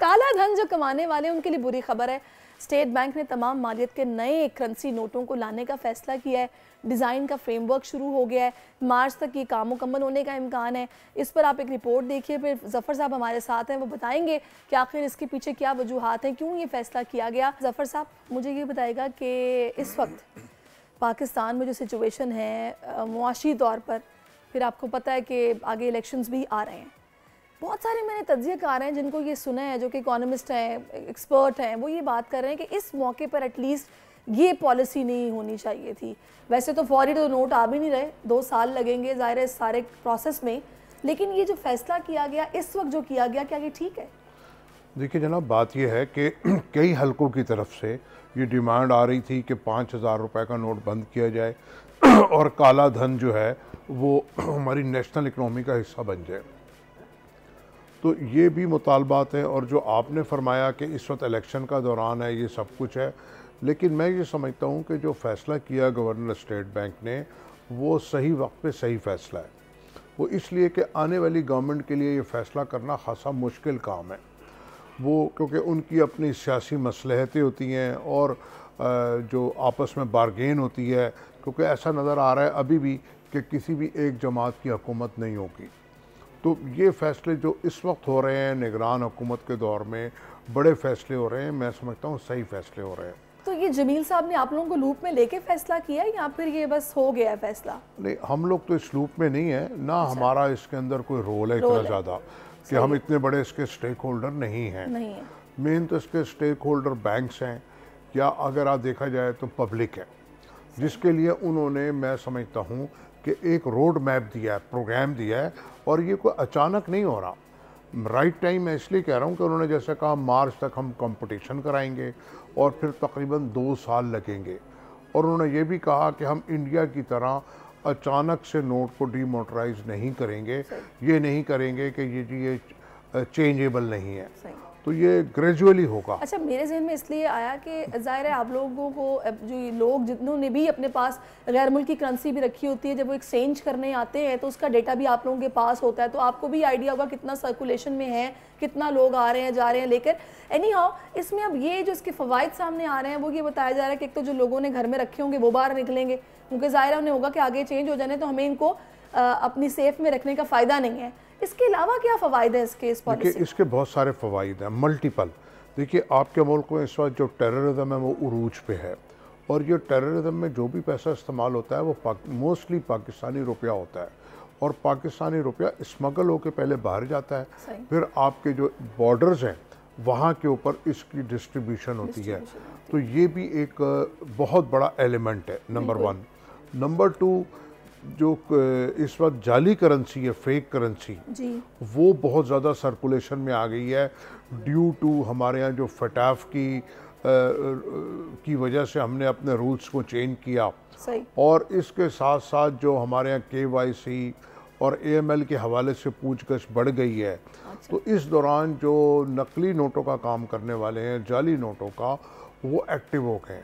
काला धन जो कमाने वाले हैं उनके लिए बुरी खबर है। स्टेट बैंक ने तमाम मालियत के नए करेंसी नोटों को लाने का फैसला किया है। डिज़ाइन का फ्रेमवर्क शुरू हो गया है। मार्च तक ये काम मुकम्मल होने का इम्कान है। इस पर आप एक रिपोर्ट देखिए, फिर जफ़र साहब हमारे साथ हैं, वो बताएंगे कि आखिर इसके पीछे क्या वजूहात हैं, क्यों ये फैसला किया गया। जफ़र साहब, मुझे ये बताएगा कि इस वक्त पाकिस्तान में जो सिचुएशन है मुआशी तौर पर, फिर आपको पता है कि आगे इलेक्शंस भी आ रहे हैं, बहुत सारे मैंने तज्ज़ियाकार हैं जिनको ये सुना है, जो कि इकोनॉमिस्ट हैं, एक्सपर्ट हैं, वो ये बात कर रहे हैं कि इस मौके पर एटलीस्ट ये पॉलिसी नहीं होनी चाहिए थी। वैसे तो फौरी तो नोट आ भी नहीं रहे, 2 साल लगेंगे ज़ाहिर है इस सारे प्रोसेस में, लेकिन ये जो फैसला किया गया इस वक्त जो किया गया, क्या ये ठीक है? देखिए जनाब, बात यह है कि कई हलकों की तरफ से ये डिमांड आ रही थी कि 5,000 रुपये का नोट बंद किया जाए और काला धन जो है वो हमारी नेशनल इकनॉमी का हिस्सा बन जाए। तो ये भी मुतालबात है, और जो आपने फरमाया कि इस वक्त इलेक्शन का दौरान है, ये सब कुछ है, लेकिन मैं ये समझता हूँ कि जो फ़ैसला किया गवर्नर स्टेट बैंक ने वो सही वक्त पे सही फ़ैसला है। वो इसलिए कि आने वाली गवर्नमेंट के लिए ये फ़ैसला करना खासा मुश्किल काम है, वो क्योंकि उनकी अपनी सियासी मसलहतें होती हैं और जो आपस में बारगेन होती है, क्योंकि ऐसा नज़र आ रहा है अभी भी कि किसी भी एक जमात की हुकूमत नहीं होगी। तो ये फ़ैसले जो इस वक्त हो रहे हैं निगरान हुकूमत के दौर में, बड़े फ़ैसले हो रहे हैं, मैं समझता हूँ सही फ़ैसले हो रहे हैं। तो ये जमील साहब ने आप लोगों को लूप में लेके फैसला किया है या फिर ये बस हो गया है फैसला? नहीं, हम लोग तो इस लूप में नहीं है ना, हमारा इसके अंदर कोई रोल है इतना ज़्यादा कि हम इतने बड़े इसके स्टेक होल्डर नहीं हैं। मेन तो इसके स्टेक होल्डर बैंक्स हैं, या अगर आप देखा जाए तो पब्लिक है, जिसके लिए उन्होंने, मैं समझता हूँ कि एक रोड मैप दिया है, प्रोग्राम दिया है, और ये कोई अचानक नहीं हो रहा। राइट टाइम मैं इसलिए कह रहा हूँ कि उन्होंने जैसे कहा मार्च तक हम कंपटीशन कराएंगे और फिर तकरीबन 2 साल लगेंगे, और उन्होंने ये भी कहा कि हम इंडिया की तरह अचानक से नोट को डीमोनेटाइज नहीं करेंगे, ये नहीं करेंगे कि ये चेंजेबल नहीं है, तो ये ग्रेजुअली होगा। अच्छा, मेरे जहन में इसलिए आया कि ज़ाहिर है आप लोगों को, जो ये लोग जिन्होंने भी अपने पास गैर मुल्की करेंसी भी रखी होती है, जब वो एक्सचेंज करने आते हैं तो उसका डेटा भी आप लोगों के पास होता है, तो आपको भी आइडिया होगा कितना सर्कुलेशन में है, कितना लोग आ रहे हैं जा रहे हैं लेकर। एनी हाउ, इसमें अब ये जो इसके फ़वाइद सामने आ रहे हैं वो ये बताया जा रहा है कि एक तो जो लोगों ने घर में रखे होंगे वो बाहर निकलेंगे, क्योंकि ज़ाहिर है उन्हें होगा कि आगे चेंज हो जाने तो हमें इनको अपनी सेफ में रखने का फ़ायदा नहीं है। इसके अलावा क्या फ़वाइद है इसके, इस पॉलिसी? देखिए इसके बहुत सारे फ़वाइद हैं, मल्टीपल। देखिए आपके मुल्क में इस वक्त जो टेररिज्म है वो उरूज पे है, और ये टेररिज्म में जो भी पैसा इस्तेमाल होता है वो मोस्टली पाकिस्तानी रुपया होता है, और पाकिस्तानी रुपया स्मगल होकर पहले बाहर जाता है, फिर आपके जो बॉर्डर्स हैं वहाँ के ऊपर इसकी डिस्ट्रीब्यूशन होती है। तो ये भी एक बहुत बड़ा एलिमेंट है, नंबर 1। नंबर 2, जो इस वक्त जाली करेंसी है, फेक करेंसी, वो बहुत ज़्यादा सर्कुलेशन में आ गई है ड्यू टू हमारे यहाँ जो फटाफ की वजह से हमने अपने रूल्स को चेंज किया, और इसके साथ साथ जो हमारे यहाँ KYC और AML के हवाले से पूछगछ बढ़ गई है। तो इस दौरान जो नकली नोटों का काम करने वाले हैं, जाली नोटों का, वो एक्टिव हो गए,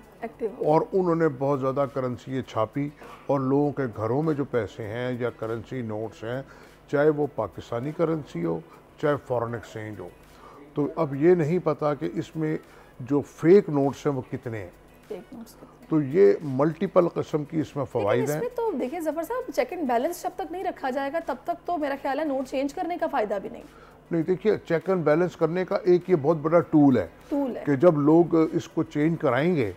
और उन्होंने बहुत ज़्यादा करेंसी छापी, और लोगों के घरों में जो पैसे हैं या करेंसी नोट्स हैं, चाहे वो पाकिस्तानी करेंसी हो चाहे फॉरेन एक्सचेंज हो, तो अब ये नहीं पता कि इसमें जो फेक नोट्स हैं वो कितने हैं। तो ये मल्टीपल किस्म की इसमें फ़वाइद हैं। तो देखिए जफर साहब, चेक एंड बैलेंस जब तक नहीं रखा जाएगा तब तक तो मेरा ख्याल है नोट चेंज करने का फ़ायदा भी नहीं। देखिए चेक एंड बैलेंस करने का एक ये बहुत बड़ा टूल है कि जब लोग इसको चेंज कराएंगे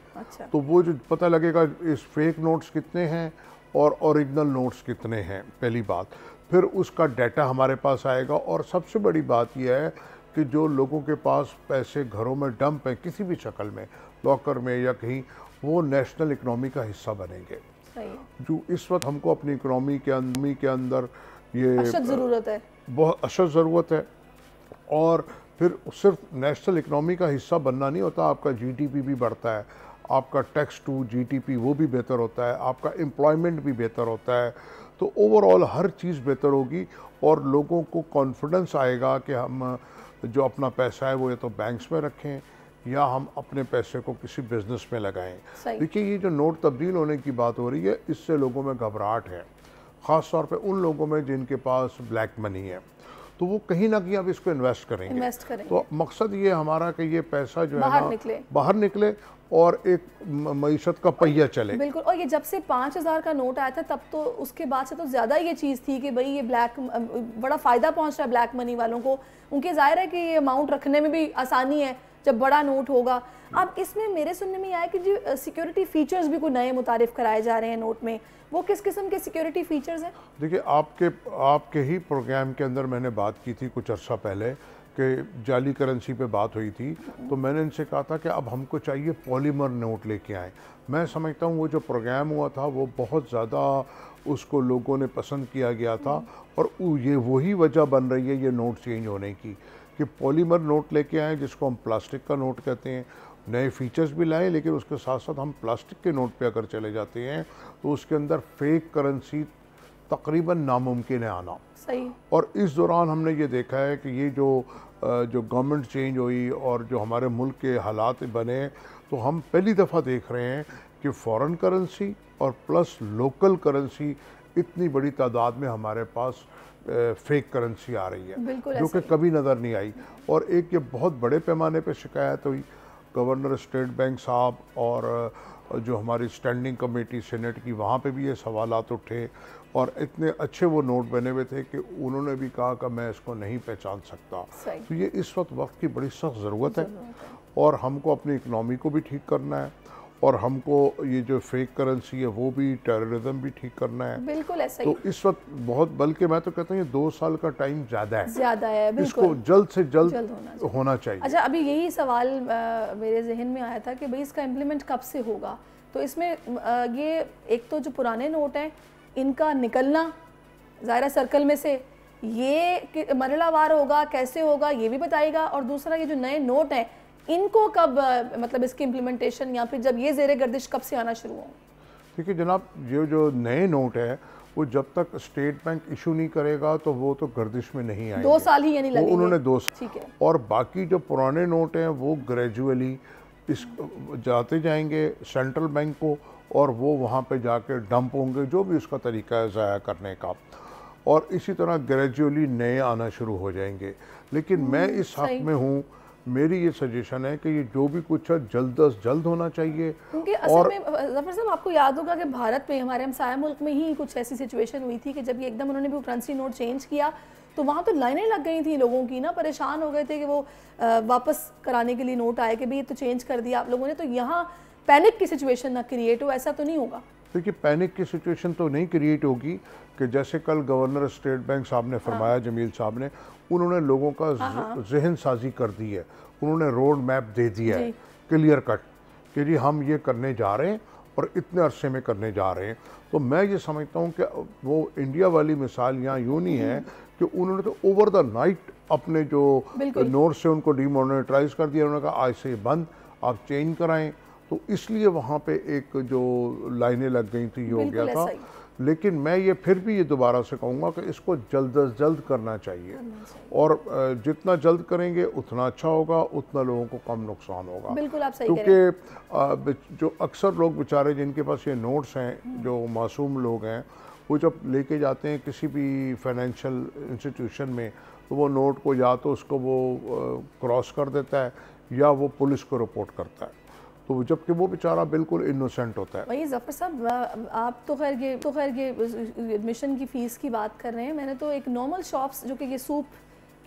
तो वो जो पता लगेगा इस फेक नोट्स कितने हैं और ओरिजिनल नोट्स कितने हैं, पहली बात। फिर उसका डाटा हमारे पास आएगा, और सबसे बड़ी बात यह है कि जो लोगों के पास पैसे घरों में डंप हैं किसी भी शक्ल में, लॉकर में या कहीं, वो नेशनल इकनॉमी का हिस्सा बनेंगे। जो इस वक्त हमको अपनी इकनॉमी के अंदर ये ज़रूरत है, बहुत अशद ज़रूरत है। और फिर सिर्फ नेशनल इकनॉमी का हिस्सा बनना नहीं होता, आपका GDP भी बढ़ता है, आपका टैक्स टू GDP वो भी बेहतर होता है, आपका एम्प्लॉयमेंट भी बेहतर होता है, तो ओवरऑल हर चीज़ बेहतर होगी, और लोगों को कॉन्फिडेंस आएगा कि हम जो अपना पैसा है वो या तो बैंक्स में रखें या हम अपने पैसे को किसी बिजनेस में लगाएं। देखिए ये जो नोट तब्दील होने की बात हो रही है, इससे लोगों में घबराहट है, ख़ास तौर पे उन लोगों में जिनके पास ब्लैक मनी है। तो वो कहीं ना कहीं अब इसको इन्वेस्ट करेंगे। तो मकसद ये हमारा कि ये पैसा जो है ना बाहर निकले और एक मईशत का पहिया चले। बिल्कुल। और ये जब से 5,000 का नोट आया था तब तो उसके बाद से तो ज़्यादा ये चीज़ थी कि भाई ये ब्लैक बड़ा फ़ायदा पहुंच रहा है ब्लैक मनी वालों को, उनके ज़ाहिर है कि ये अमाउंट रखने में भी आसानी है जब बड़ा नोट होगा। अब इसमें मेरे सुनने में आया कि जो सिक्योरिटी फीचर्स भी कोई नए मुतारिफ कराए जा रहे हैं नोट में, वो किस किस्म के सिक्योरिटी फीचर्स हैं? देखिए, आपके ही प्रोग्राम के अंदर मैंने बात की थी कुछ अर्सा पहले कि जाली करेंसी पे बात हुई थी, तो मैंने इनसे कहा था कि अब हमको चाहिए पॉलीमर नोट लेके आए। मैं समझता हूँ वो जो प्रोग्राम हुआ था वो बहुत ज़्यादा उसको लोगों ने पसंद किया गया था, और ये वही वजह बन रही है ये नोट चेंज होने की कि पॉलीमर नोट लेके आए, जिसको हम प्लास्टिक का नोट कहते हैं। नए फीचर्स भी लाए, लेकिन उसके साथ साथ हम प्लास्टिक के नोट पे अगर चले जाते हैं तो उसके अंदर फेक करेंसी तकरीबन नामुमकिन है आना। सही। और इस दौरान हमने ये देखा है कि ये जो गवर्नमेंट चेंज हुई और जो हमारे मुल्क के हालात बने, तो हम पहली दफ़ा देख रहे हैं कि फ़ॉरेन करेंसी और प्लस लोकल करेंसी इतनी बड़ी तादाद में हमारे पास फेक करेंसी आ रही है, जो कि कभी नज़र नहीं आई। और एक ये बहुत बड़े पैमाने पे शिकायत हुई, गवर्नर स्टेट बैंक साहब और जो हमारी स्टैंडिंग कमेटी सेनेट की, वहाँ पे भी ये सवालात उठे, और इतने अच्छे वो नोट बने हुए थे कि उन्होंने भी कहा कि मैं इसको नहीं पहचान सकता। तो ये इस वक्त की बड़ी सख्त ज़रूरत है, और हमको अपनी इकनॉमी को भी ठीक करना है, और हमको ये जो फेक करेंसी है वो भी, टेररिज्म भी ठीक करना है। बिल्कुल ऐसा ही। तो इस वक्त बहुत, बल्कि मैं तो कहता हूँ ये 2 साल का टाइम ज़्यादा है, बिल्कुल। इसको जल्द से जल्द होना चाहिए। अच्छा, अभी यही सवाल मेरे जहन में आया था कि भाई इसका इम्प्लीमेंट कब से होगा? तो इसमें ये एक तो जो पुराने नोट हैं इनका निकलना ज़ाहिर सर्कल में से, ये मरहलावार होगा, कैसे होगा ये भी बताएगा, और दूसरा ये जो नए नोट हैं इनको कब मतलब इसकी इम्प्लीमेंटेशन, या फिर जब ये ज़ेरे गर्दिश कब से आना शुरू हो? देखिए जनाब, ये जो नए नोट है वो जब तक स्टेट बैंक इशू नहीं करेगा तो वो तो गर्दिश में नहीं आएंगे। 2 साल ही यानी लगेंगे। उन्होंने 2 साल, ठीक है। और बाकी जो पुराने नोट हैं वो ग्रेजुअली इस जाते जाएंगे सेंट्रल बैंक को, और वो वहाँ पे जाके डंप होंगे, जो भी उसका तरीका है ज़ाया करने का, और इसी तरह ग्रेजुअली नए आना शुरू हो जाएंगे। लेकिन मैं इस हक़ में हूँ, मेरी ये सजेशन है कि ये जो भी कुछ है जल्द अज जल्द होना चाहिए। क्योंकि असल में ज़फ़र साहब आपको याद होगा कि भारत में, हमारे हमसाया मुल्क में ही कुछ ऐसी सिचुएशन हुई थी कि जब ये एकदम उन्होंने भी करेंसी नोट चेंज किया तो वहाँ तो लाइनें लग गई थी लोगों की ना, परेशान हो गए थे कि वो वापस कराने के लिए नोट आए कि भाई ये तो चेंज कर दिया आप लोगों ने, तो यहाँ पैनिक की सिचुएशन ना क्रिएट हो, ऐसा तो नहीं होगा? देखिए, पैनिक की सिचुएशन तो नहीं क्रिएट होगी कि जैसे कल गवर्नर स्टेट बैंक साहब ने फरमाया, जमील साहब ने, उन्होंने लोगों का जहन साजी कर दी है, उन्होंने रोड मैप दे दिया है क्लियर कट कि जी हम ये करने जा रहे हैं और इतने अरसे में करने जा रहे हैं। तो मैं ये समझता हूँ कि वो इंडिया वाली मिसाल यहाँ यूँ नहीं है कि उन्होंने तो ओवर द नाइट अपने जो नोट से उनको डीमोनेटाइज कर दिया, उन्होंने कहा आज से बंद, आप चेंज कराएं। तो इसलिए वहाँ पे एक जो लाइनें लग गई थी, ये हो गया था। लेकिन मैं ये फिर भी ये दोबारा से कहूँगा कि इसको जल्द अज जल्द करना चाहिए, और जितना जल्द करेंगे उतना अच्छा होगा, उतना लोगों को कम नुकसान होगा। बिल्कुल आप सही कह रहे हैं। क्योंकि जो अक्सर लोग बेचारे जिनके पास ये नोट्स हैं, जो मासूम लोग हैं, वो जब लेके जाते हैं किसी भी फाइनेंशियल इंस्टीट्यूशन में, तो वो नोट को या तो उसको वो क्रॉस कर देता है या वो पुलिस को रिपोर्ट करता है, तो जबकि वो बेचारा बिल्कुल इनोसेंट होता है। वही ज़फ़र साहब, आप तो खैर ये एडमिशन की फ़ीस की बात कर रहे हैं, मैंने तो एक नॉर्मल शॉप्स जो कि ये सूप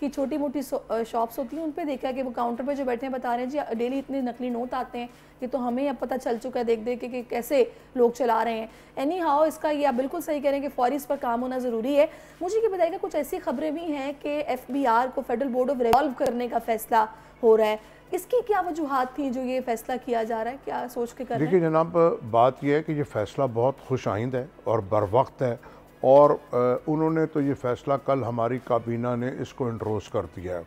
की छोटी मोटी शॉप्स होती हैं उन पे देखा कि वो काउंटर पे जो बैठे हैं बता रहे हैं जी डेली इतने नकली नोट आते हैं। ये तो हमें अब पता चल चुका है देख देख के कि कैसे लोग चला रहे हैं। एनी हाउ, इसका ये आप बिल्कुल सही कह रहे हैं कि फौरी इस पर काम होना ज़रूरी है। मुझे ये बताइएगा, कुछ ऐसी खबरें भी हैं कि FBR को फेडरल बोर्ड ऑफ रिजॉल्व करने का फैसला हो रहा है, इसकी क्या वजूहात थी जो ये फैसला किया जा रहा है, क्या सोच के कर रहे हैं? देखिए जनाब, बात यह है कि ये फैसला बहुत खुश आइंद है और बर वक्त है, और उन्होंने तो ये फ़ैसला कल हमारी काबीना ने इसको इंट्रोस कर दिया है,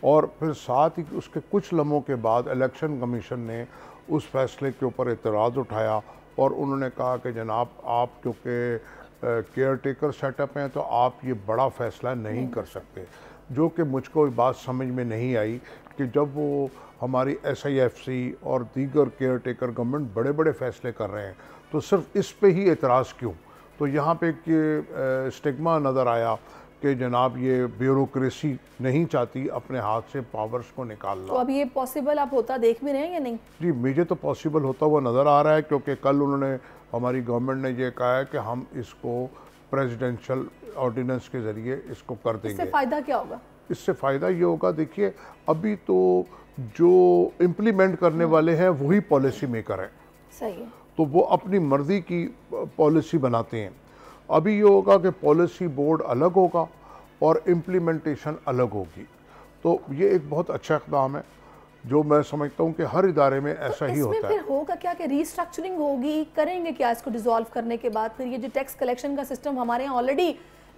और फिर साथ ही उसके कुछ लम्हों के बाद इलेक्शन कमीशन ने उस फैसले के ऊपर एतराज़ उठाया, और उन्होंने कहा कि जनाब आप क्योंकि केयर टेकर सेटअप हैं तो आप ये बड़ा फ़ैसला नहीं कर सकते। जो कि मुझको बात समझ में नहीं आई कि जब वो हमारी SIFC और दीगर केयर टेकर गवर्नमेंट बड़े बड़े फ़ैसले कर रहे हैं तो सिर्फ इस पे ही एतराज़ क्यों। तो यहाँ पे एक स्टिग्मा नज़र आया कि जनाब ये ब्यूरोक्रेसी नहीं चाहती अपने हाथ से पावर्स को निकालना। तो अब ये पॉसिबल आप होता देख भी रहे हैं या नहीं? जी, मुझे तो पॉसिबल होता हुआ नज़र आ रहा है, क्योंकि कल उन्होंने, हमारी गवर्नमेंट ने ये कहा है कि हम इसको प्रेसिडेंशियल ऑर्डिनेंस के ज़रिए इसको कर देंगे। इससे फ़ायदा क्या होगा? इससे फ़ायदा ये होगा, देखिए अभी तो जो इम्प्लीमेंट करने वाले हैं वही पॉलिसी मेकर हैं। सही है। तो वो अपनी मर्ज़ी की पॉलिसी बनाते हैं। अभी ये होगा कि पॉलिसी बोर्ड अलग होगा और इम्प्लीमेंटेशन अलग होगी। तो ये एक बहुत अच्छा इक़दाम है जो मैं समझता हूँ कि हर इदारे में ऐसा ही होता है। इसमें फिर होगा क्या कि रीस्ट्रक्चरिंग होगी, करेंगे क्या इसको डिसॉल्व करने के बाद? फिर ये जो टैक्स कलेक्शन का सिस्टम हमारे यहाँ ऑलरेडी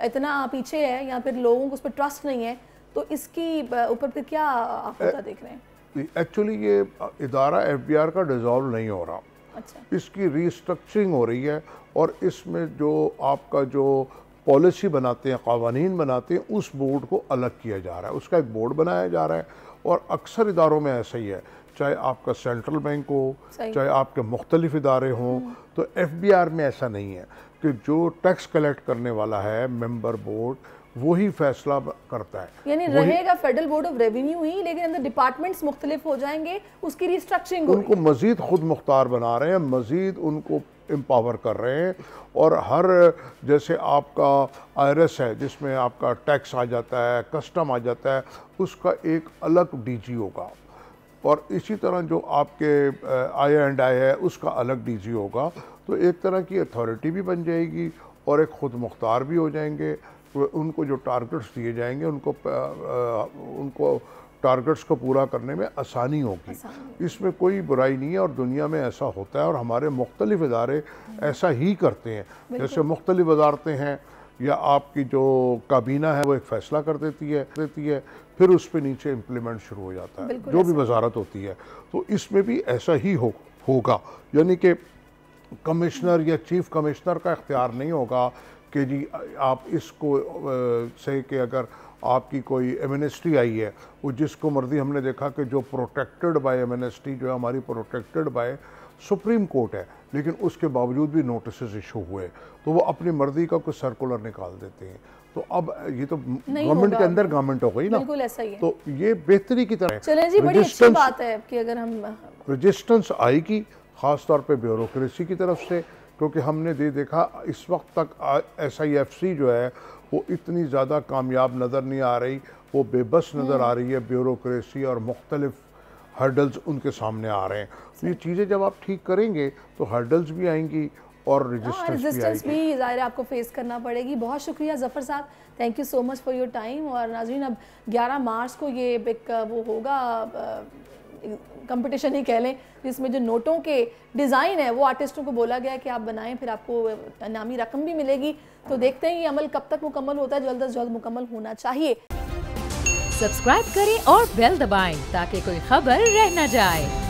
इतना पीछे है या फिर लोगों को उस पर ट्रस्ट नहीं है, तो इसकी ऊपर फिर क्या आप होता देख रहे हैं? एक्चुअली ये इदारा FBR का डिसॉल्व नहीं हो रहा। अच्छा। इसकी रीस्ट्रक्चरिंग हो रही है और इसमें जो आपका जो पॉलिसी बनाते हैं, क़वानीन बनाते हैं, उस बोर्ड को अलग किया जा रहा है, उसका एक बोर्ड बनाया जा रहा है। और अक्सर इदारों में ऐसा ही है, चाहे आपका सेंट्रल बैंक हो, चाहे आपके मुख्तलिफ इदारे हों, तो FBR में ऐसा नहीं है कि जो टैक्स कलेक्ट करने वाला है मेंबर बोर्ड वही फैसला करता है। यानी रहेगा फेडरल बोर्ड ऑफ रेवेन्यू ही, लेकिन अंदर डिपार्टमेंट्स मुख्तलिफ हो जाएंगे, उसकी रिस्ट्रक्चरिंग उनको मजीद खुद मुख्तार बना रहे हैं, मजीद उनको एम्पावर कर रहे हैं। और हर, जैसे आपका IRS है जिसमें आपका टैक्स आ जाता है, कस्टम आ जाता है, उसका एक अलग DG होगा। और इसी तरह जो आपके I&I है उसका अलग DG होगा। तो एक तरह की अथॉरिटी भी बन जाएगी और एक खुद मुख्तार भी हो जाएंगे। उनको जो टारगेट्स दिए जाएंगे उनको टारगेट्स को पूरा करने में आसानी होगी। इसमें कोई बुराई नहीं है और दुनिया में ऐसा होता है और हमारे मुख्तलिफ इदारे ऐसा ही करते हैं। जैसे मुख्तलिफ वजारतें हैं या आपकी जो काबीना है वो एक फ़ैसला कर देती है, फिर उस पर नीचे इम्प्लीमेंट शुरू हो जाता है जो भी वजारत होती है। तो इसमें भी ऐसा ही होगा, यानी कि कमिश्नर या चीफ कमिश्नर का इख्तियार नहीं होगा कि जी आप इसको से कि अगर आपकी कोई एमनेस्टी आई है, वो जिसको मर्जी, हमने देखा कि जो प्रोटेक्टेड बाय एमनेस्टी जो है हमारी प्रोटेक्टेड बाय सुप्रीम कोर्ट है, लेकिन उसके बावजूद भी नोटिस इशू हुए तो वो अपनी मर्जी का कोई सर्कुलर निकाल देते हैं। तो अब ये तो गवर्नमेंट के अंदर गवर्नमेंट हो गई ना, बिल्कुल ऐसा ही है। तो ये बेहतरी की तरह चलें जी, बड़ी अच्छी बात है कि अगर हम रेजिस्टेंस आएगी ख़ास तौर पे ब्यूरोक्रेसी की तरफ से, क्योंकि हमने देखा इस वक्त तक SIFC जो है वो इतनी ज़्यादा कामयाब नज़र नहीं आ रही, वो बेबस नज़र आ रही है। ब्यूरोक्रेसी और मुख्तलिफ हर्डल्स उनके सामने आ रहे हैं। तो ये चीज़ें जब आप ठीक करेंगे तो हर्डल्स भी आएंगी और रेजिस्टेंस भी ज़ाहिर आपको फेस करना पड़ेगी। बहुत शुक्रिया ज़फ़र साहब, thank you so much for your time. और नाज़रीन, अब 11 मार्च को ये एक वो होगा कंपटीशन ही कह लें, जिसमें जो नोटों के डिज़ाइन है वो आर्टिस्टों को बोला गया है कि आप बनाएं, फिर आपको इनामी रकम भी मिलेगी। तो देखते हैं ये अमल कब तक मुकम्मल होता है, जल्द से जल्द मुकम्मल होना चाहिए। सब्सक्राइब करें और बेल दबाएं ताकि कोई खबर रह न जाए।